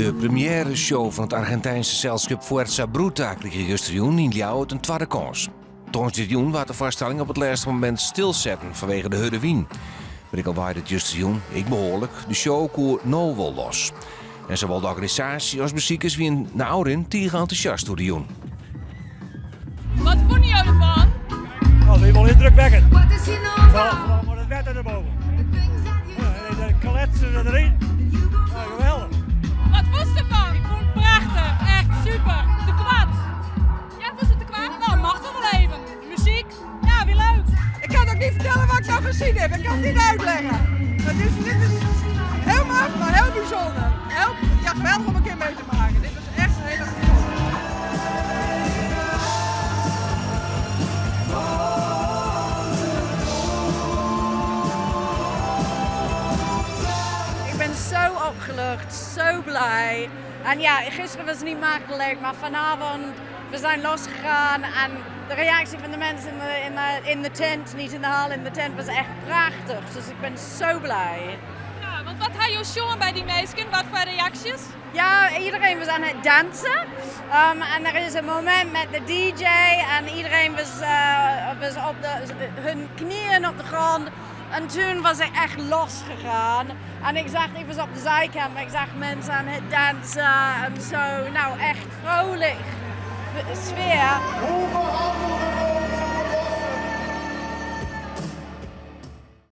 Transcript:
De première show van het Argentijnse gezelschap Fuerza Bruta kreeg gisteren in Ljouwert een tweede kans. Toons dit jaar werd de vaststelling op het laatste moment stilzetten vanwege de Hudde Wien. Maar ik al bij het gisteren, ik behoorlijk, de show koer nou wel los. En zowel de organisatie als bezoekers wie na ouderin tegen enthousiast door de jong. Wat vond je ervan? Nou, dat is wel indrukwekkend. What does he know Vooral met het wetter erboven. Ja, de kletsen erin. Ja, geweldig. Wat vond je ervan? Ik vond het prachtig, echt super. Te kwaad. Ja, vond je het te kwaad? Nou, mag toch wel even. Muziek, ja, weer leuk. Ik kan ook niet vertellen wat ik nou gezien heb. Ik kan het niet uitleggen. Dit is heel maf, maar heel bijzonder. Ja, geweldig om een keer mee te maken. Dit is echt een hele goede. Ik ben zo opgelucht, zo blij. En ja, gisteren was het niet makkelijk, maar vanavond we zijn losgegaan en de reactie van de mensen in de tent, niet in de hal, in de tent was echt prachtig. Dus ik ben zo blij. Ja, want wat had je show bij die meisjes? Wat voor reacties? Ja, iedereen was aan het dansen. En er is een moment met de DJ en iedereen was op hun knieën op de grond. En toen was ik echt losgegaan. En ik was op de zijkant, maar ik zag mensen aan het dansen en zo. Nou, echt vrolijk sfeer.